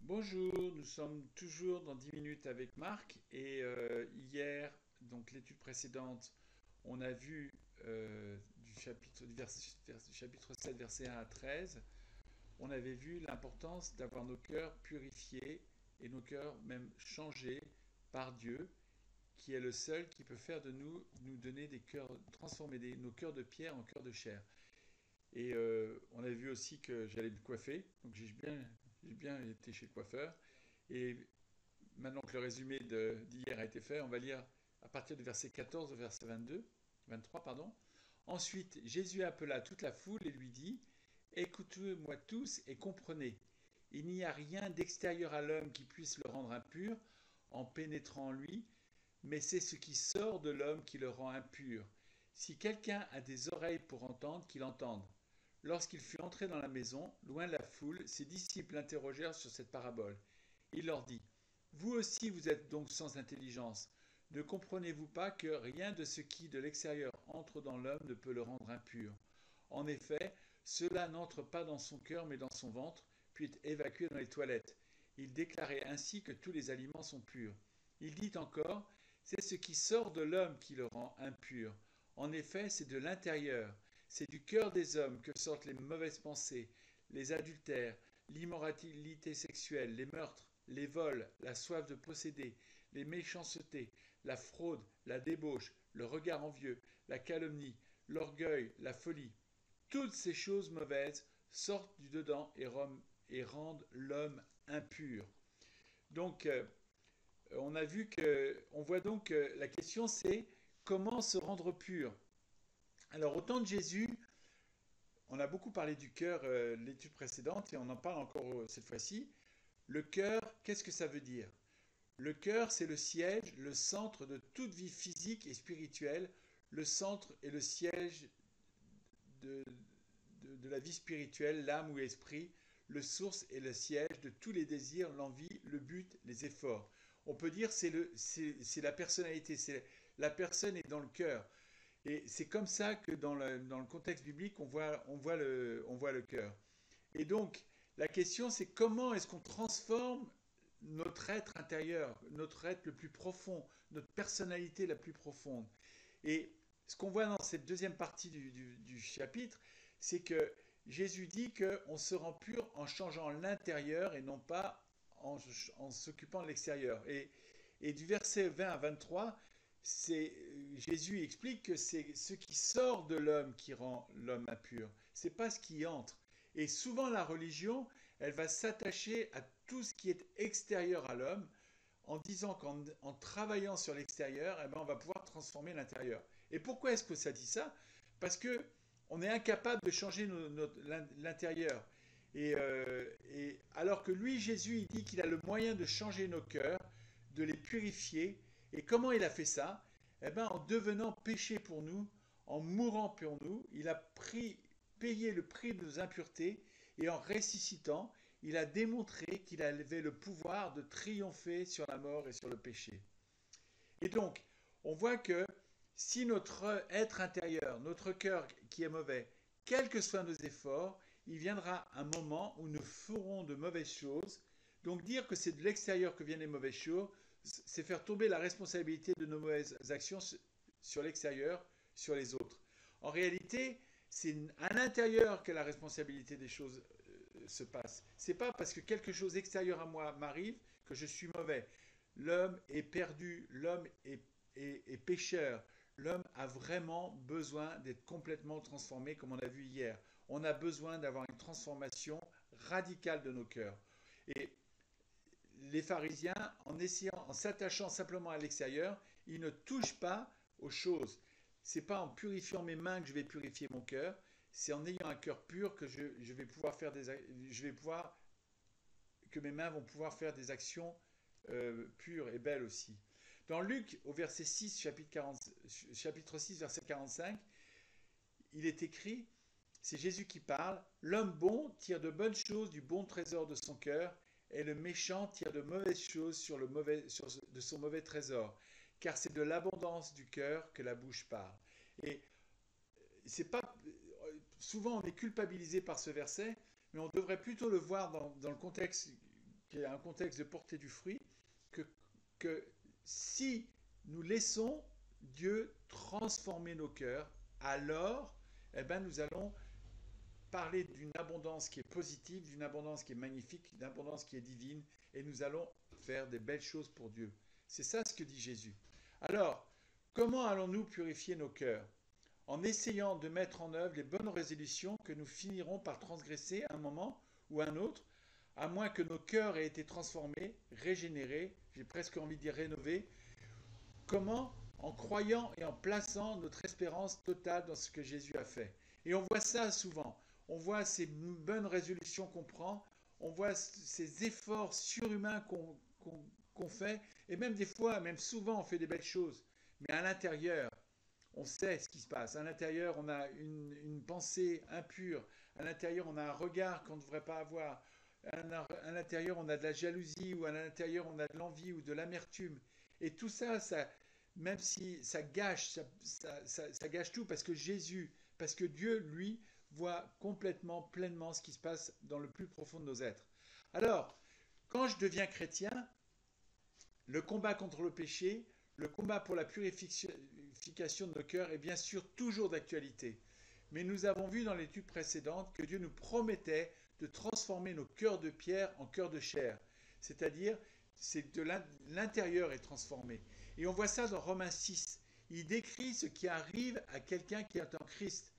Bonjour, nous sommes toujours dans 10 minutes avec Marc et hier, donc l'étude précédente, on a vu du chapitre 7, verset 1 à 13, on avait vu l'importance d'avoir nos cœurs purifiés et nos cœurs même changés par Dieu, qui est le seul qui peut faire de nous donner des cœurs, transformer nos cœurs de pierre en cœurs de chair. Et on a vu aussi que j'allais me coiffer, donc j'ai bien été chez le coiffeur. Et maintenant que le résumé d'hier a été fait, on va lire à partir du verset 14 au verset 23, pardon. Ensuite, Jésus appela toute la foule et lui dit, écoutez-moi tous et comprenez. Il n'y a rien d'extérieur à l'homme qui puisse le rendre impur en pénétrant en lui, mais c'est ce qui sort de l'homme qui le rend impur. Si quelqu'un a des oreilles pour entendre, qu'il entende. Lorsqu'il fut entré dans la maison, loin de la foule, ses disciples l'interrogèrent sur cette parabole. Il leur dit, vous aussi vous êtes donc sans intelligence. Ne comprenez-vous pas que rien de ce qui de l'extérieur entre dans l'homme ne peut le rendre impur? En effet, cela n'entre pas dans son cœur mais dans son ventre, puis est évacué dans les toilettes. Il déclarait ainsi que tous les aliments sont purs. Il dit encore, c'est ce qui sort de l'homme qui le rend impur. En effet, c'est de l'intérieur, c'est du cœur des hommes que sortent les mauvaises pensées, les adultères, l'immoralité sexuelle, les meurtres, les vols, la soif de posséder, les méchancetés, la fraude, la débauche, le regard envieux, la calomnie, l'orgueil, la folie. Toutes ces choses mauvaises sortent du dedans et rendent l'homme impur. Donc, on voit donc que la question c'est comment se rendre pur. Alors, au temps de Jésus, on a beaucoup parlé du cœur l'étude précédente et on en parle encore cette fois-ci. Le cœur, qu'est-ce que ça veut dire? Le cœur, c'est le siège, le centre de toute vie physique et spirituelle, le centre et le siège de, de la vie spirituelle, l'âme ou l'esprit, le source et le siège de tous les désirs, l'envie, le but, les efforts. On peut dire c'est la personnalité, c'est la personne est dans le cœur. Et c'est comme ça que dans le contexte biblique, on voit le cœur. Et donc, la question, c'est comment est-ce qu'on transforme notre être intérieur, notre être le plus profond, notre personnalité la plus profonde. Et ce qu'on voit dans cette deuxième partie du chapitre, c'est que Jésus dit qu'on se rend pur en changeant l'intérieur et non pas en s'occupant de l'extérieur. Et du verset 20 à 23, Jésus explique que c'est ce qui sort de l'homme qui rend l'homme impur. C'est pas ce qui entre. Et souvent la religion, elle va s'attacher à tout ce qui est extérieur à l'homme en disant qu'en travaillant sur l'extérieur, eh ben, on va pouvoir transformer l'intérieur. Et pourquoi est-ce que ça dit ça? Parce que on est incapable de changer l'intérieur. Et alors que lui, Jésus, il dit qu'il a le moyen de changer nos cœurs, de les purifier. Et comment il a fait ça? Eh ben, en devenant péché pour nous, en mourant pour nous, il a payé le prix de nos impuretés et en ressuscitant, il a démontré qu'il avait le pouvoir de triompher sur la mort et sur le péché. Et donc, on voit que si notre être intérieur, notre cœur qui est mauvais, quels que soient nos efforts, il viendra un moment où nous ferons de mauvaises choses. Donc dire que c'est de l'extérieur que viennent les mauvaises choses, c'est faire tomber la responsabilité de nos mauvaises actions sur l'extérieur, sur les autres. En réalité, c'est à l'intérieur que la responsabilité des choses se passe. C'est pas parce que quelque chose extérieur à moi m'arrive que je suis mauvais. L'homme est perdu, est pécheur. L'homme a vraiment besoin d'être complètement transformé, comme on a vu hier. On a besoin d'avoir une transformation radicale de nos cœurs. Et les pharisiens, en s'attachant simplement à l'extérieur, ils ne touchent pas aux choses. C'est pas en purifiant mes mains que je vais purifier mon cœur, c'est en ayant un cœur pur que je vais pouvoir faire je vais pouvoir que mes mains vont pouvoir faire des actions pures et belles aussi. Dans Luc, au verset 6, chapitre 6, verset 45, il est écrit, c'est Jésus qui parle, l'homme bon tire de bonnes choses du bon trésor de son cœur, et le méchant tire de mauvaises choses de son mauvais trésor, car c'est de l'abondance du cœur que la bouche parle. Et c'est pas souvent on est culpabilisé par ce verset, mais on devrait plutôt le voir dans le contexte qui est un contexte de porter du fruit, que, que si nous laissons Dieu transformer nos cœurs, alors eh ben, nous allons parler d'une abondance qui est positive, d'une abondance qui est magnifique, d'une abondance qui est divine, et nous allons faire des belles choses pour Dieu. C'est ça ce que dit Jésus. Alors, comment allons-nous purifier nos cœurs? En essayant de mettre en œuvre les bonnes résolutions que nous finirons par transgresser à un moment ou à un autre, à moins que nos cœurs aient été transformés, régénérés, j'ai presque envie de dire rénovés. Comment? En croyant et en plaçant notre espérance totale dans ce que Jésus a fait. Et on voit ça souvent. On voit ces bonnes résolutions qu'on prend, on voit ces efforts surhumains qu'on fait, et même des fois, même souvent, on fait des belles choses. Mais à l'intérieur, on sait ce qui se passe. À l'intérieur, on a une pensée impure. À l'intérieur, on a un regard qu'on ne devrait pas avoir. À l'intérieur, on a de la jalousie, ou à l'intérieur, on a de l'envie ou de l'amertume. Et tout ça, même si ça gâche, ça gâche tout, parce que Jésus, parce que Dieu, lui, voit complètement, pleinement ce qui se passe dans le plus profond de nos êtres. Alors, quand je deviens chrétien, le combat contre le péché, le combat pour la purification de nos cœurs est bien sûr toujours d'actualité. Mais nous avons vu dans l'étude précédente que Dieu nous promettait de transformer nos cœurs de pierre en cœurs de chair. C'est-à-dire, c'est de l'intérieur est transformé. Et on voit ça dans Romains 6. Il décrit ce qui arrive à quelqu'un qui est en Christ.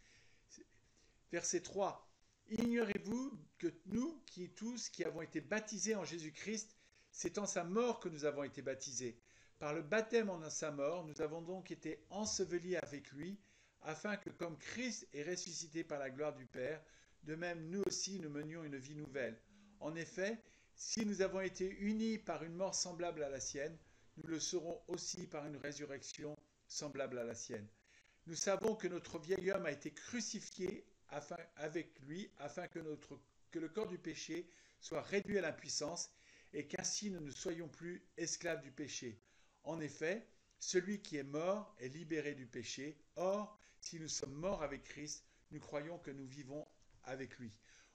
Verset 3. Ignorez-vous que nous, qui tous, qui avons été baptisés en Jésus-Christ, c'est en sa mort que nous avons été baptisés. Par le baptême en sa mort, nous avons donc été ensevelis avec lui, afin que, comme Christ est ressuscité par la gloire du Père, de même nous aussi nous menions une vie nouvelle. En effet, si nous avons été unis par une mort semblable à la sienne, nous le serons aussi par une résurrection semblable à la sienne. Nous savons que notre vieil homme a été crucifié avec lui, afin que le corps du péché soit réduit à l'impuissance, et qu'ainsi nous ne soyons plus esclaves du péché. En effet, celui qui est mort est libéré du péché. Or, si nous sommes morts avec Christ, nous croyons que nous vivons avec lui.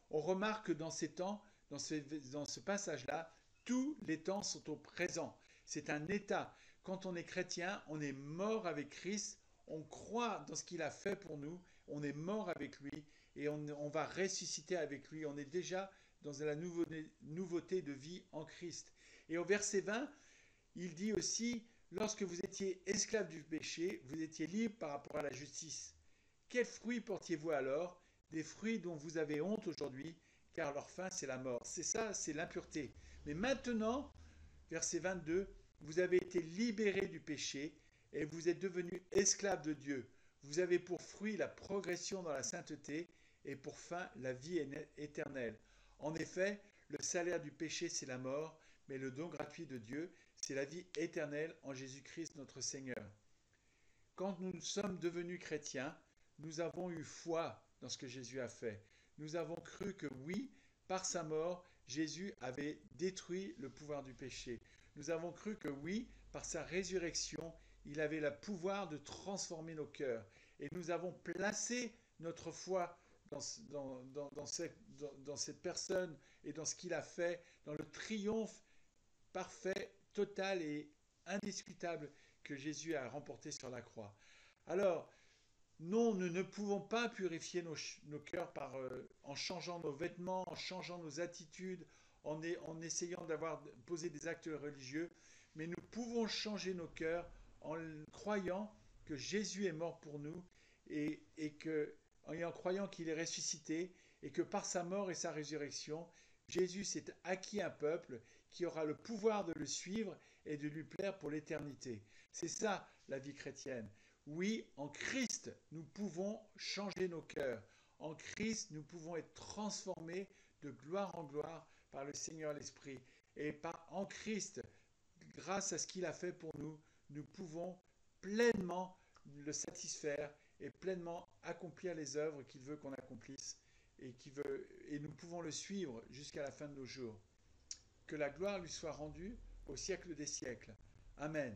On remarque que dans ces temps, dans ce passage-là, tous les temps sont au présent. C'est un état. Quand on est chrétien, on est mort avec Christ, on croit dans ce qu'il a fait pour nous, on est mort avec lui et on va ressusciter avec lui. On est déjà dans la nouveauté de vie en Christ. Et au verset 20, il dit aussi, lorsque vous étiez esclaves du péché, vous étiez libres par rapport à la justice. Quels fruits portiez-vous alors? Des fruits dont vous avez honte aujourd'hui, car leur fin c'est la mort. C'est ça, c'est l'impureté. Mais maintenant, verset 22, vous avez été libérés du péché et vous êtes devenus esclaves de Dieu. Vous avez pour fruit la progression dans la sainteté et pour fin la vie éternelle. En effet, le salaire du péché c'est la mort, mais le don gratuit de Dieu c'est la vie éternelle en Jésus-Christ notre Seigneur. Quand nous sommes devenus chrétiens, nous avons eu foi dans ce que Jésus a fait. Nous avons cru que oui, par sa mort, Jésus avait détruit le pouvoir du péché. Nous avons cru que oui, par sa résurrection, il avait le pouvoir de transformer nos cœurs. Et nous avons placé notre foi dans cette personne et dans ce qu'il a fait, dans le triomphe parfait, total et indiscutable que Jésus a remporté sur la croix. Alors, non, nous ne pouvons pas purifier nos cœurs en changeant nos vêtements, en changeant nos attitudes, en essayant d'avoir posé des actes religieux, mais nous pouvons changer nos cœurs en croyant que Jésus est mort pour nous et en croyant qu'il est ressuscité et que par sa mort et sa résurrection, Jésus s'est acquis un peuple qui aura le pouvoir de le suivre et de lui plaire pour l'éternité. C'est ça la vie chrétienne. Oui, en Christ, nous pouvons changer nos cœurs. En Christ, nous pouvons être transformés de gloire en gloire par le Seigneur l'Esprit. Et en Christ, grâce à ce qu'il a fait pour nous, nous pouvons pleinement le satisfaire et pleinement accomplir les œuvres qu'il veut qu'on accomplisse et nous pouvons le suivre jusqu'à la fin de nos jours. Que la gloire lui soit rendue au siècle des siècles. Amen.